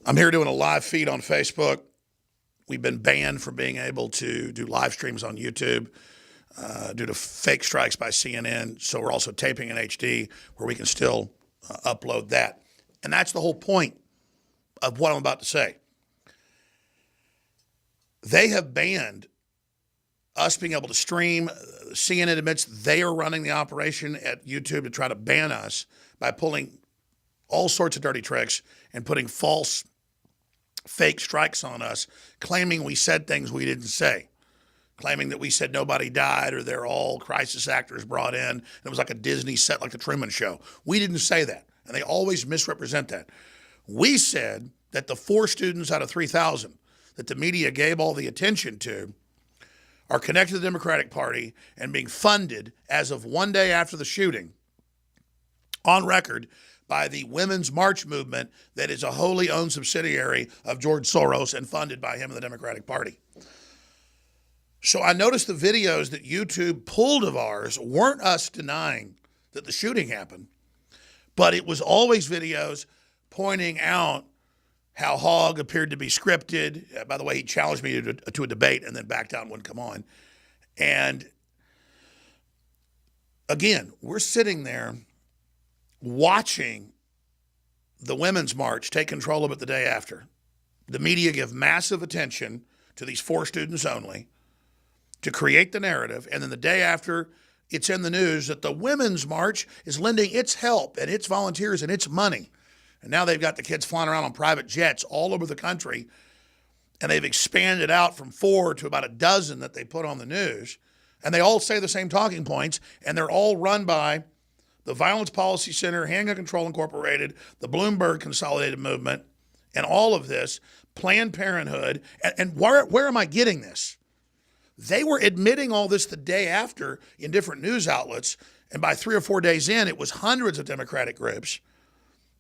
I'm here doing a live feed on Facebook. We've been banned from being able to do live streams on YouTube due to fake strikes by CNN. So we're also taping in HD where we can still upload that. And that's the whole point of what I'm about to say. They have banned us being able to stream. CNN admits they are running the operation at YouTube to try to ban us by pulling all sorts of dirty tricks and putting false, fake strikes on us, claiming we said things we didn't say, claiming that we said nobody died or they're all crisis actors brought in. And it was like a Disney set, like the Truman Show. We didn't say that, and they always misrepresent that. We said that the 4 students out of 3,000 that the media gave all the attention to are connected to the Democratic Party and being funded as of one day after the shooting, on record, by the Women's March movement that is a wholly owned subsidiary of George Soros and funded by him and the Democratic Party. So I noticed the videos that YouTube pulled of ours weren't us denying that the shooting happened, but it was always videos pointing out how Hogg appeared to be scripted. By the way, he challenged me to a debate and then backed out and wouldn't come on. And again, we're sitting there watching the Women's March take control of it the day after. The media give massive attention to these 4 students only to create the narrative. And then the day after, it's in the news that the Women's March is lending its help and its volunteers and its money. And now they've got the kids flying around on private jets all over the country. And they've expanded out from 4 to about a dozen that they put on the news. And they all say the same talking points. And they're all run by the Violence Policy Center, Handgun Control Incorporated, the Bloomberg Consolidated Movement, and all of this, Planned Parenthood. And where am I getting this? They were admitting all this the day after in different news outlets. And by 3 or 4 days in, it was hundreds of Democratic groups.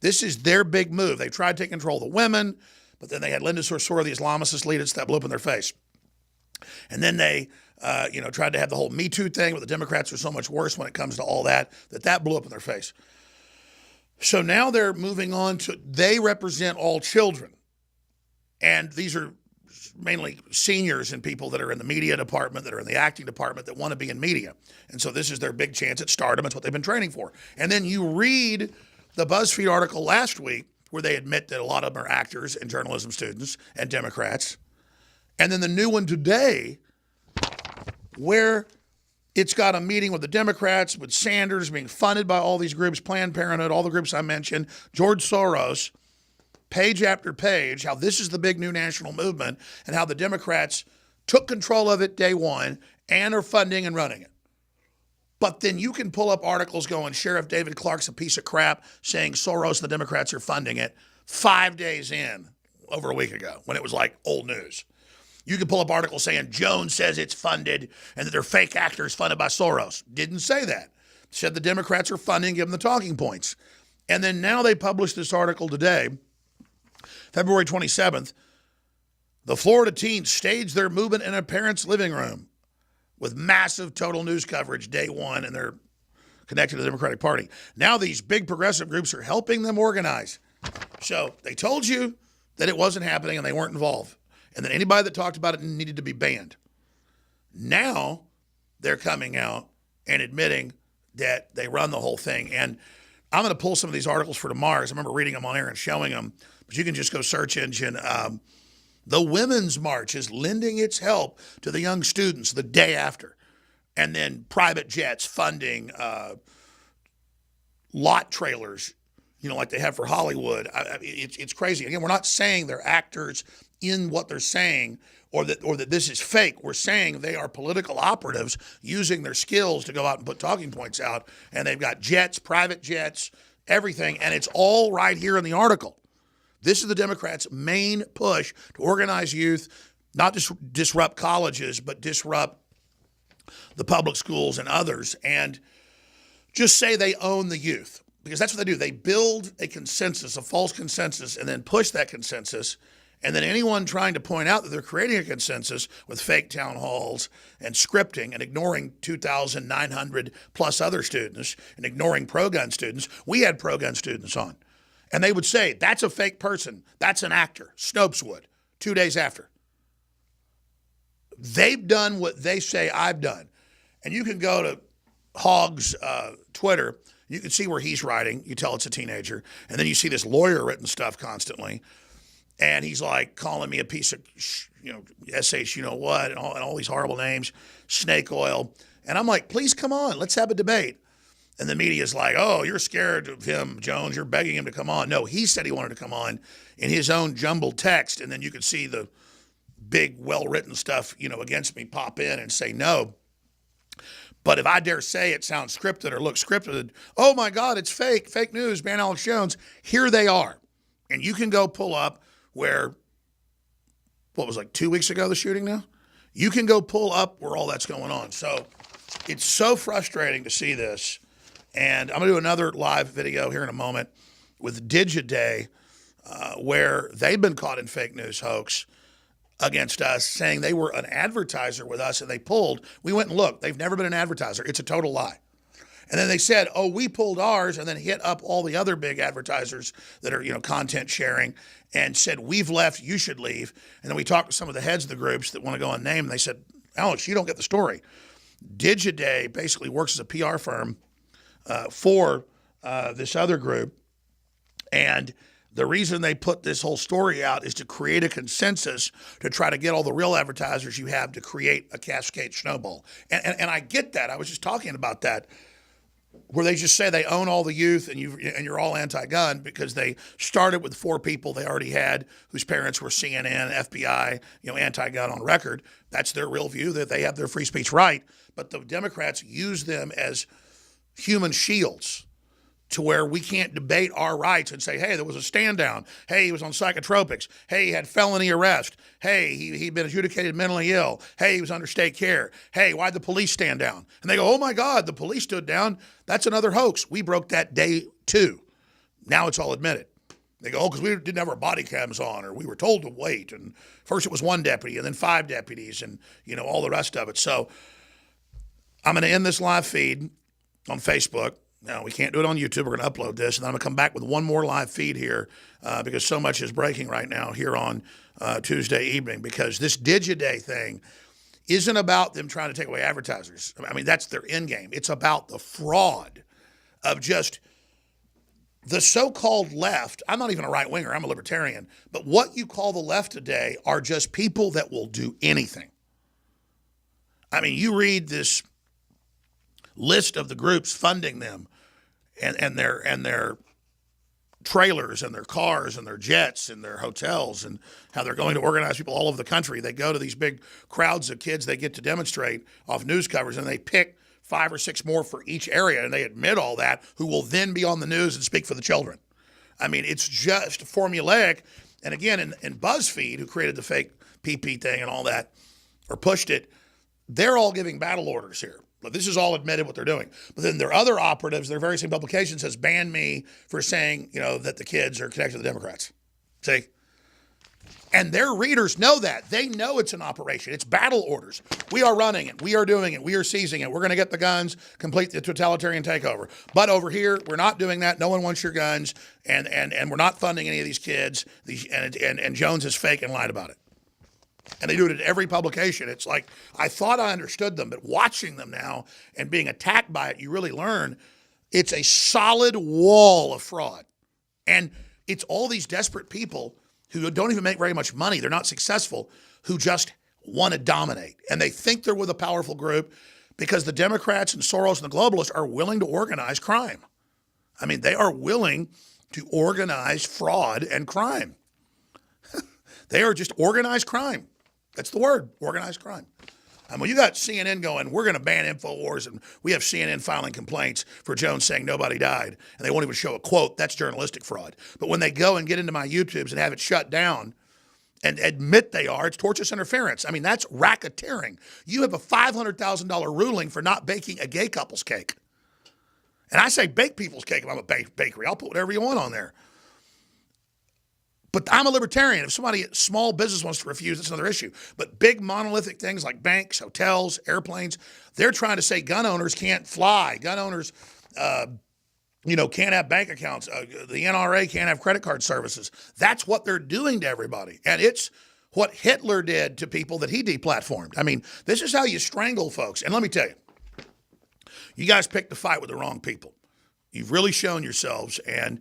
This is their big move. They tried to take control of the women, but then they had Linda Sarsour, the Islamist leader, that blew up in their face. And then they tried to have the whole Me Too thing, but the Democrats are so much worse when it comes to all that blew up in their face. So now they're moving on to, they represent all children. And these are mainly seniors and people that are in the media department, that are in the acting department, that want to be in media. And so this is their big chance at stardom. It's what they've been training for. And then you read the BuzzFeed article last week where they admit that a lot of them are actors and journalism students and Democrats. And then the new one today where it's got a meeting with the Democrats, with Sanders being funded by all these groups, Planned Parenthood, all the groups I mentioned, George Soros, page after page, how this is the big new national movement and how the Democrats took control of it day one and are funding and running it. But then you can pull up articles going, Sheriff David Clark's a piece of crap, saying Soros and the Democrats are funding it 5 days in, over a week ago, when it was like old news. You can pull up articles saying Jones says it's funded and that they're fake actors funded by Soros. Didn't say that. Said the Democrats are funding, give them the talking points. And then now they published this article today, February 27th. The Florida teens staged their movement in a parent's living room with massive total news coverage day one, and they're connected to the Democratic Party. Now these big progressive groups are helping them organize. So they told you that it wasn't happening and they weren't involved, and that anybody that talked about it needed to be banned. Now they're coming out and admitting that they run the whole thing. And I'm going to pull some of these articles for tomorrow, because I remember reading them on air and showing them, but you can just go search engine. The Women's March is lending its help to the young students the day after. And then private jets funding lot trailers, like they have for Hollywood. It's crazy. Again, we're not saying they're actors in what they're saying or that this is fake. We're saying they are political operatives using their skills to go out and put talking points out. And they've got jets, private jets, everything. And it's all right here in the article. This is the Democrats' main push to organize youth, not just disrupt colleges, but disrupt the public schools and others, and just say they own the youth. Because that's what they do. They build a consensus, a false consensus, and then push that consensus. And then anyone trying to point out that they're creating a consensus with fake town halls and scripting and ignoring 2,900 plus other students and ignoring pro-gun students. We had pro-gun students on. And they would say, that's a fake person. That's an actor. Snopes would, 2 days after. They've done what they say I've done. And you can go to Hogg's Twitter. You can see where he's writing. You tell it's a teenager. And then you see this lawyer written stuff constantly. And he's like calling me a piece of, SH, what, and all these horrible names, snake oil. And I'm like, please come on. Let's have a debate. And the media's like, oh, you're scared of him, Jones. You're begging him to come on. No, he said he wanted to come on in his own jumbled text. And then you could see the big, well-written stuff, against me pop in and say no. But if I dare say it sounds scripted or looks scripted, oh, my God, it's fake news, ban Alex Jones. Here they are. And you can go pull up where, 2 weeks ago, the shooting now? You can go pull up where all that's going on. So it's so frustrating to see this. And I'm going to do another live video here in a moment with Digiday, where they've been caught in fake news hoax against us, saying they were an advertiser with us and they pulled. We went and looked. They've never been an advertiser. It's a total lie. And then they said, oh, we pulled ours, and then hit up all the other big advertisers that are, content sharing, and said, we've left, you should leave. And then we talked to some of the heads of the groups that want to go unnamed, and they said, Alex, you don't get the story. Digiday basically works as a PR firm for this other group. And the reason they put this whole story out is to create a consensus to try to get all the real advertisers you have to create a cascade snowball. And I get that. I was just talking about that, where they just say they own all the youth and you're all anti-gun because they started with 4 people they already had whose parents were CNN, FBI, anti-gun on record. That's their real view, that they have their free speech right. But the Democrats use them as human shields to where we can't debate our rights and say, hey, there was a stand down. Hey, he was on psychotropics. Hey, he had felony arrest. Hey, he'd been adjudicated mentally ill. Hey, he was under state care. Hey, why'd the police stand down? And they go, oh my God, the police stood down. That's another hoax. We broke that day 2. Now it's all admitted. They go, oh, because we didn't have our body cams on, or we were told to wait. And first it was 1 deputy and then 5 deputies and, all the rest of it. So I'm going to end this live feed on Facebook. Now, we can't do it on YouTube. We're going to upload this, and then I'm going to come back with one more live feed here because so much is breaking right now here on Tuesday evening, because this Digiday thing isn't about them trying to take away advertisers. I mean, that's their end game. It's about the fraud of just the so-called left. I'm not even a right-winger. I'm a libertarian. But what you call the left today are just people that will do anything. I mean, you read this list of the groups funding them, and their trailers and their cars and their jets and their hotels, and how they're going to organize people all over the country. They go to these big crowds of kids they get to demonstrate off news covers, and they pick 5 or 6 more for each area, and they admit all that, who will then be on the news and speak for the children. I mean, it's just formulaic. And again, in BuzzFeed, who created the fake PP thing and all that, or pushed it, they're all giving battle orders here. But this is all admitted what they're doing. But then their other operatives, their very same publication says, ban me for saying, that the kids are connected to the Democrats. See? And their readers know that. They know it's an operation. It's battle orders. We are running it. We are doing it. We are seizing it. We're going to get the guns, complete the totalitarian takeover. But over here, we're not doing that. No one wants your guns. And we're not funding any of these kids. And Jones is fake and lied about it. And they do it at every publication. It's like, I thought I understood them, but watching them now and being attacked by it, you really learn it's a solid wall of fraud. And it's all these desperate people who don't even make very much money. They're not successful, who just want to dominate. And they think they're with a powerful group because the Democrats and Soros and the globalists are willing to organize crime. I mean, they are willing to organize fraud and crime. They are just organized crime. That's the word, organized crime. I mean, you got CNN going, we're going to ban InfoWars, and we have CNN filing complaints for Jones saying nobody died, and they won't even show a quote. That's journalistic fraud. But when they go and get into my YouTubes and have it shut down and admit they are, it's tortious interference. I mean, that's racketeering. You have a $500,000 ruling for not baking a gay couple's cake. And I say bake people's cake if I'm a bakery. I'll put whatever you want on there. But I'm a libertarian. If somebody, small business wants to refuse, that's another issue. But big monolithic things like banks, hotels, airplanes, they're trying to say gun owners can't fly. Gun owners can't have bank accounts. The NRA can't have credit card services. That's what they're doing to everybody. And it's what Hitler did to people that he deplatformed. I mean, this is how you strangle folks. And let me tell you, you guys picked the fight with the wrong people. You've really shown yourselves. And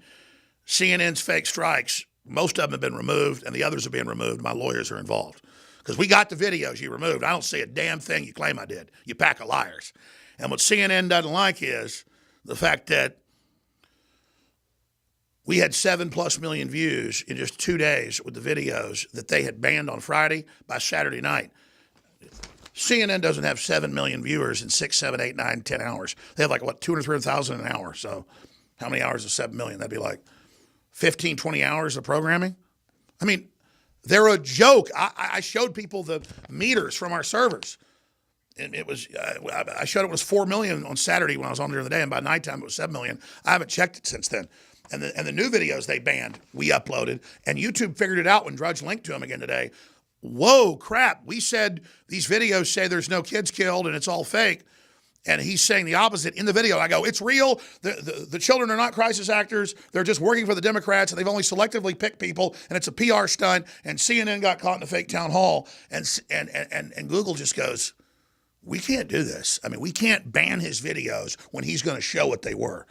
CNN's fake strikes, most of them have been removed, and the others are being removed. My lawyers are involved. Because we got the videos you removed. I don't see a damn thing you claim I did. You pack of liars. And what CNN doesn't like is the fact that we had 7+ million views in just 2 days with the videos that they had banned on Friday. By Saturday night, CNN doesn't have 7 million viewers in 6, 7, 8, 9, 10 hours. They have like, 200,000 or 300,000 an hour. So how many hours is 7 million? That'd be like 15, 20 hours of programming. I mean, they're a joke. I showed people the meters from our servers. And it was, I showed it was 4 million on Saturday when I was on during the day, and by nighttime it was 7 million. I haven't checked it since then. And the new videos they banned, we uploaded, and YouTube figured it out when Drudge linked to them again today. Whoa, crap. We said these videos say there's no kids killed and it's all fake. And he's saying the opposite in the video. I go, it's real. The children are not crisis actors. They're just working for the Democrats, and they've only selectively picked people, and it's a PR stunt, and CNN got caught in a fake town hall. And Google just goes, we can't do this. I mean, we can't ban his videos when he's going to show what they were.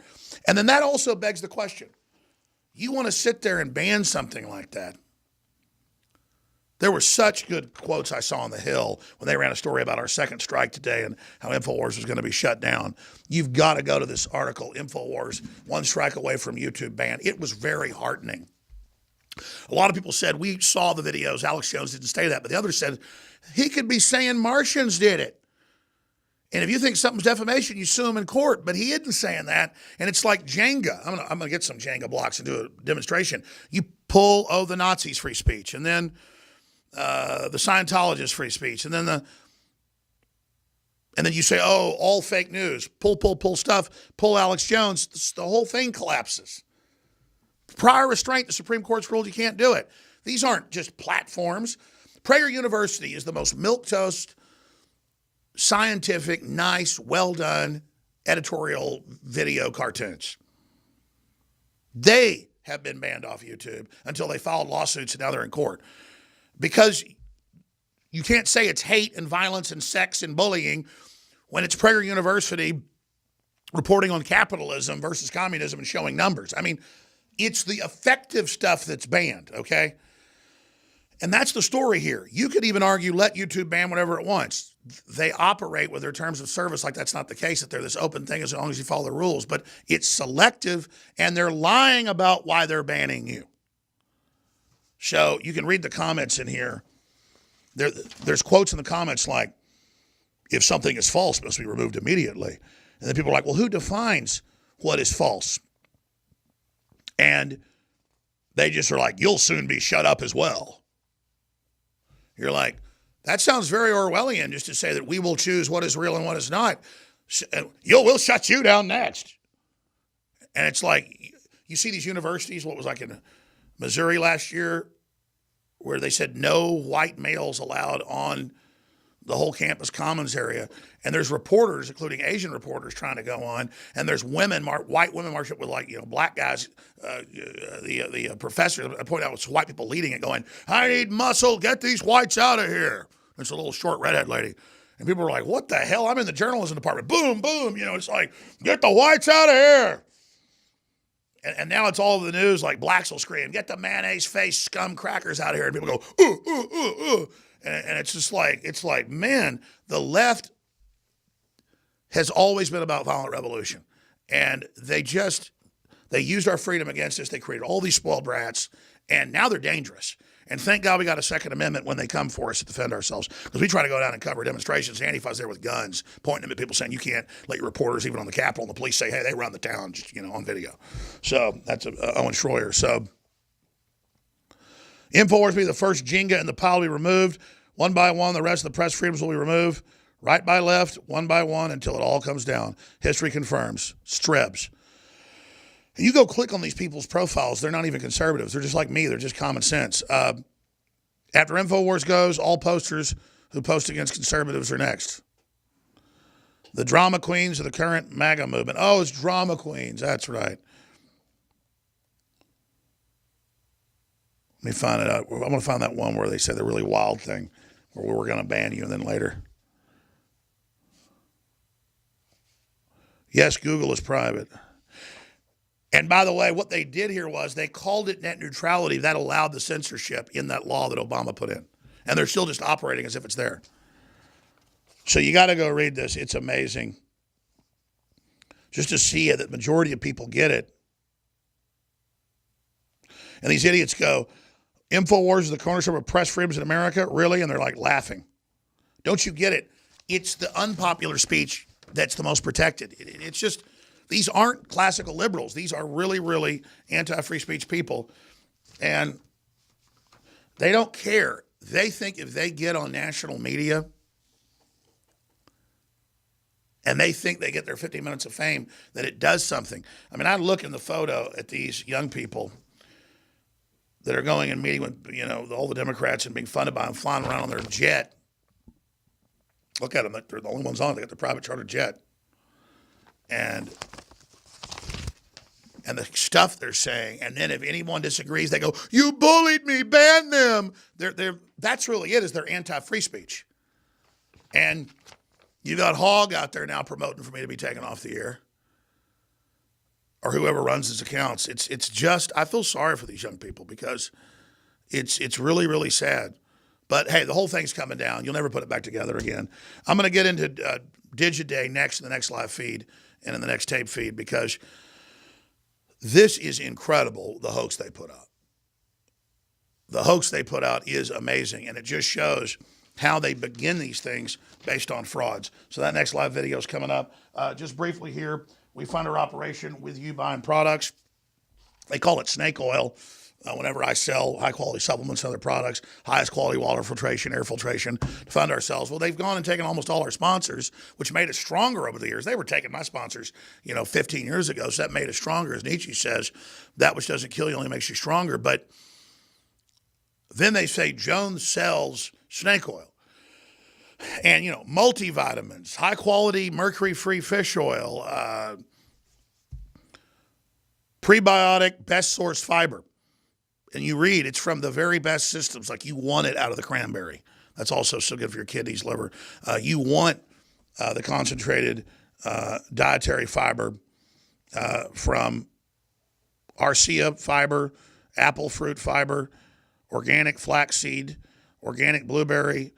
And then that also begs the question. You want to sit there and ban something like that? There were such good quotes I saw on the Hill when they ran a story about our second strike today and how InfoWars was going to be shut down. You've got to go to this article, InfoWars, one strike away from YouTube ban. It was very heartening. A lot of people said, we saw the videos. Alex Jones didn't say that. But the others said, he could be saying Martians did it. And if you think something's defamation, you sue him in court. But he isn't saying that. And it's like Jenga. I'm gonna get some Jenga blocks and do a demonstration. You pull, the Nazis free speech. And then the Scientologists free speech. And then you say, all fake news. Pull stuff. Pull Alex Jones. The whole thing collapses. Prior restraint, the Supreme Court's ruled you can't do it. These aren't just platforms. Prager University is the most milquetoast, scientific, nice, well-done editorial video cartoons. They have been banned off YouTube until they filed lawsuits, and now they're in court. Because you can't say it's hate and violence and sex and bullying when it's Prager University reporting on capitalism versus communism and showing numbers. I mean, it's the effective stuff that's banned, okay? And that's the story here. You could even argue, let YouTube ban whatever it wants. They operate with their terms of service like that's not the case, that they're this open thing as long as you follow the rules. But it's selective, and they're lying about why they're banning you. So you can read the comments in here. There's quotes in the comments like, if something is false, it must be removed immediately. And then people are like, well, who defines what is false? And they just are like, you'll soon be shut up as well. You're like, that sounds very Orwellian, just to say that we will choose what is real and what is not. We'll shut you down next. And it's like, you see these universities, what was like in Missouri last year, where they said no white males allowed on the whole campus commons area. And there's reporters, including Asian reporters, trying to go on. And there's women, white women marching with black guys. The professor, I point out, it's white people leading it going, I need muscle, get these whites out of here. It's a little short redhead lady. And people were like, what the hell? I'm in the journalism department. Boom, boom. It's like, get the whites out of here. And now it's all over the news, like blacks will scream, get the mayonnaise face scum crackers out of here. And people go, ooh, ooh, ooh, ooh. And it's just like, man, the left has always been about violent revolution. And they used our freedom against us. They created all these spoiled brats, and now they're dangerous. And thank God we got a Second Amendment when they come for us to defend ourselves. Because we try to go down and cover demonstrations. Antifa's there with guns, pointing them at people saying you can't let your reporters, even on the Capitol, and the police say, hey, they run the town, just, on video. So that's Owen Schroyer. So InfoWars will be the first Jenga in the pile to be removed. One by one, the rest of the press freedoms will be removed. Right by left, one by one, until it all comes down. History confirms. Strebs. You go click on these people's profiles, they're not even conservatives. They're just like me. They're just common sense. After InfoWars goes, all posters who post against conservatives are next. The drama queens of the current MAGA movement. Oh, it's drama queens. That's right. Let me find it out. I'm going to find that one where they said the really wild thing, where we were going to ban you, and then later. Yes, Google is private. And by the way, what they did here was they called it net neutrality. That allowed the censorship in that law that Obama put in. And they're still just operating as if it's there. So you got to go read this. It's amazing. Just to see that the majority of people get it. And these idiots go, InfoWars is the cornerstone of press freedoms in America? Really? And they're like laughing. Don't you get it? It's the unpopular speech that's the most protected. It's just, these aren't classical liberals. These are really, really anti-free speech people. And they don't care. They think if they get on national media and they think they get their 50 minutes of fame, that it does something. I mean, I look in the photo at these young people that are going and meeting with, you know, all the Democrats and being funded by them, flying around on their jet. Look at them. They're the only ones on it. They got their private charter jet. And the stuff they're saying. And then if anyone disagrees, they go, you bullied me, ban them. That's really it, is their anti-free speech. And you got Hogg out there now promoting for me to be taken off the air. Or whoever runs his accounts. It's just, I feel sorry for these young people because it's really, really sad. But hey, the whole thing's coming down. You'll never put it back together again. I'm going to get into Digiday next in the next live feed and in the next tape feed because this is incredible, the hoax they put out. The hoax they put out is amazing, and it just shows how they begin these things based on frauds. So that next live video is coming up. Just briefly here, we fund our operation with you buying products. They call it snake oil. Whenever I sell high-quality supplements and other products, highest quality water filtration, air filtration, to fund ourselves. Well, they've gone and taken almost all our sponsors, which made us stronger over the years. They were taking my sponsors, 15 years ago, so that made us stronger. As Nietzsche says, that which doesn't kill you only makes you stronger. But then they say Jones sells snake oil. And, multivitamins, high-quality mercury-free fish oil, prebiotic, best-source fiber. And you read, it's from the very best systems, like you want it out of the cranberry. That's also so good for your kidneys, liver. You want the concentrated dietary fiber from arcia fiber, apple fruit fiber, organic flaxseed, organic blueberry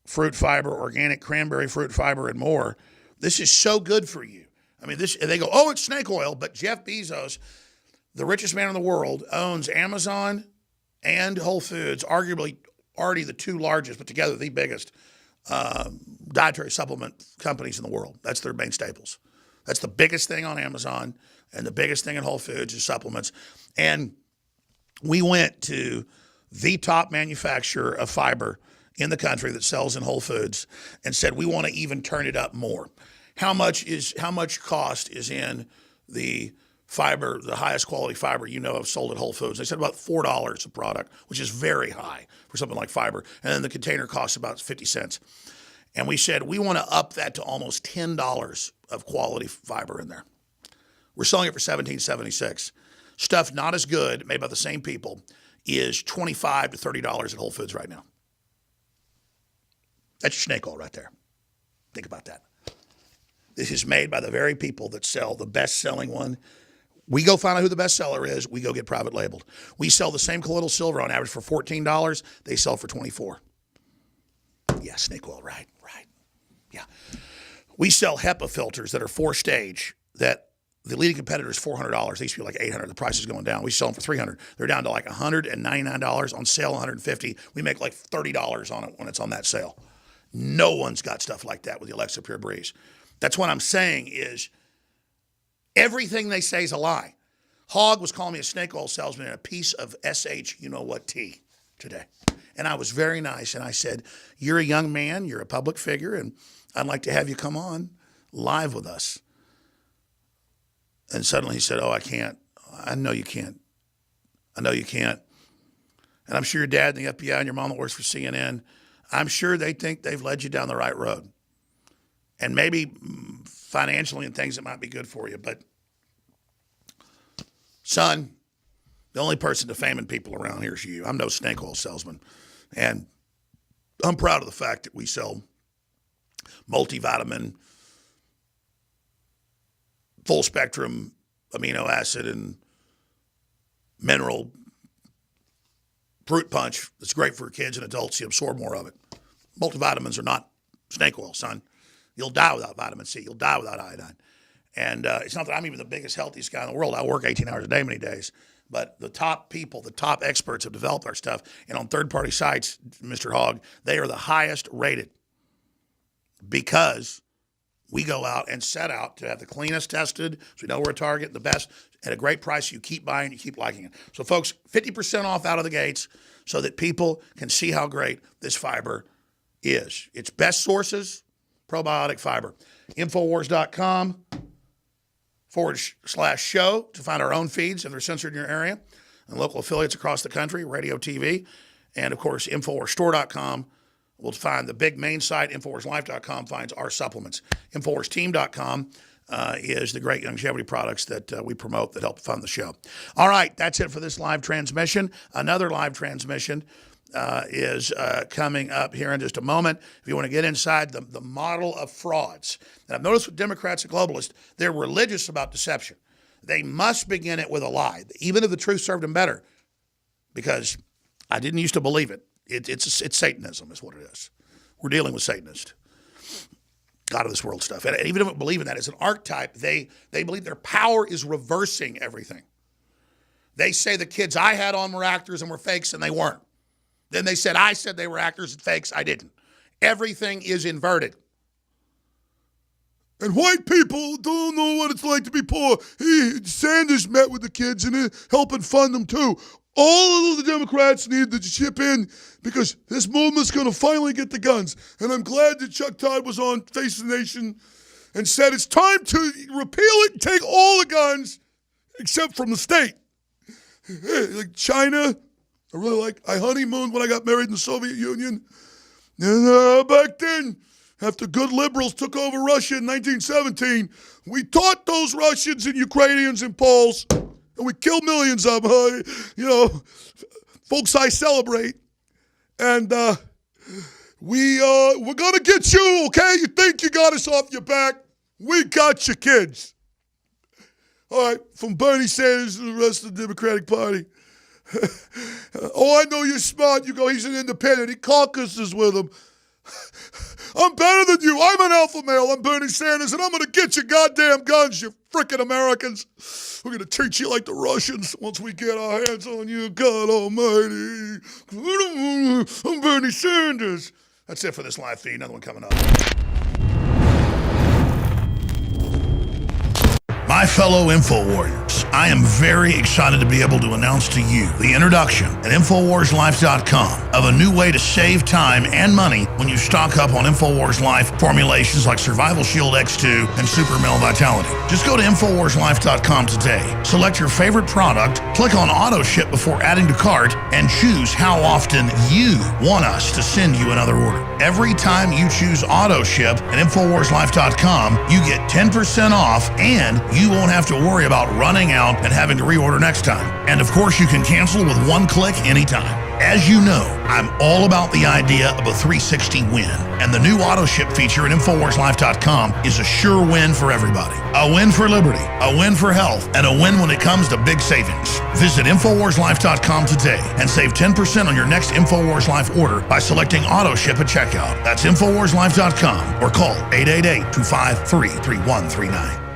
fruit fiber, organic cranberry fruit fiber, and more. This is so good for you. I mean, they go, oh, it's snake oil, but Jeff Bezos, the richest man in the world, owns Amazon and Whole Foods, arguably already the two largest, but together the biggest dietary supplement companies in the world. That's their main staples. That's the biggest thing on Amazon, and the biggest thing in Whole Foods is supplements. And we went to the top manufacturer of fiber in the country that sells in Whole Foods and said, we want to even turn it up more. How much cost is in the fiber, the highest quality fiber I've sold at Whole Foods? They said about $4 a product, which is very high for something like fiber. And then the container costs about 50 cents. And we said, we want to up that to almost $10 of quality fiber in there. We're selling it for $17.76. Stuff not as good, made by the same people, is $25 to $30 at Whole Foods right now. That's your snake oil right there. Think about that. This is made by the very people that sell the best-selling one. We go find out who the best seller is. We go get private labeled. We sell the same colloidal silver on average for $14. They sell for $24. Yeah, snake oil, right. Yeah. We sell HEPA filters that are 4-stage that the leading competitor is $400. They used to be like $800. The price is going down. We sell them for $300. They're down to like $199 on sale, $150. We make like $30 on it when it's on that sale. No one's got stuff like that with the Alexa Pure Breeze. That's what I'm saying is everything they say is a lie. Hogg was calling me a snake oil salesman and a piece of tea today. And I was very nice. And I said, you're a young man, you're a public figure, and I'd like to have you come on live with us. And suddenly he said, oh, I can't. I know you can't. And I'm sure your dad in the FBI and your mom that works for CNN, I'm sure they think they've led you down the right road. and maybe financially and things that might be good for you. But, son, the only person defaming people around here is you. I'm no snake oil salesman. And I'm proud of the fact that we sell multivitamin, full spectrum amino acid and mineral fruit punch that's great for kids and adults. You absorb more of it. Multivitamins are not snake oil, son. You'll die without vitamin C. You'll die without iodine. And it's not that I'm even the biggest, healthiest guy in the world. I work 18 hours a day many days. But the top people, the top experts have developed our stuff. And on third-party sites, Mr. Hogg, they are the highest rated because we go out and set out to have the cleanest tested, so we know we're a target, the best, at a great price. You keep buying, you keep liking it. So, folks, 50% off out of the gates so that people can see how great this fiber is. It's best sources, probiotic fiber. Infowars.com/show to find our own feeds if they're censored in your area, and local affiliates across the country, radio, TV, and, of course, InfoWarsStore.com. We'll find the big main site. InfoWarsLife.com finds our supplements. InfoWarsTeam.com is the great longevity products that we promote that help fund the show. All right, that's it for this live transmission. Another live transmission is coming up here in just a moment. If you want to get inside the model of frauds. And I've noticed with Democrats and globalists, they're religious about deception. They must begin it with a lie, even if the truth served them better, because I didn't used to believe it. It's Satanism is what it is. We're dealing with Satanists, God of this world stuff. And even if they don't believe in that, as an archetype, they believe their power is reversing everything. They say the kids I had on were actors and were fakes, and they weren't. Then they said I said they were actors and fakes. I didn't. Everything is inverted. And white people don't know what it's like to be poor. Sanders met with the kids and helping fund them too. All of the Democrats need to chip in because this movement's going to finally get the guns. And I'm glad that Chuck Todd was on Face of the Nation and said it's time to repeal it and take all the guns except from the state. Like China, I honeymooned when I got married in the Soviet Union. And back then, after good liberals took over Russia in 1917, we taught those Russians and Ukrainians and Poles, and we killed millions of them. Folks I celebrate. And we're going to get you, okay? You think you got us off your back? We got your kids. All right, from Bernie Sanders to the rest of the Democratic Party. Oh, I know you're smart. You go, he's an independent. He caucuses with him. I'm better than you. I'm an alpha male. I'm Bernie Sanders, and I'm going to get your goddamn guns, you frickin' Americans. We're going to treat you like the Russians once we get our hands on you, God almighty. I'm Bernie Sanders. That's it for this live feed. Another one coming up. My fellow InfoWarriors, I am very excited to be able to announce to you the introduction at InfoWarsLife.com of a new way to save time and money when you stock up on InfoWars Life formulations like Survival Shield X2 and Super Male Vitality. Just go to InfoWarsLife.com today, select your favorite product, click on Auto Ship before adding to cart, and choose how often you want us to send you another order. Every time you choose Auto Ship at InfoWarsLife.com, you get 10% off and you won't have to worry about running out and having to reorder next time. And of course, you can cancel with one click anytime. As you know, I'm all about the idea of a 360 win, and the new auto ship feature at InfoWarsLife.com is a sure win for everybody. A win for liberty, a win for health, and a win when it comes to big savings. Visit InfoWarsLife.com today and save 10% on your next InfoWars Life order by selecting auto ship at checkout. That's InfoWarsLife.com or call 888-253-3139.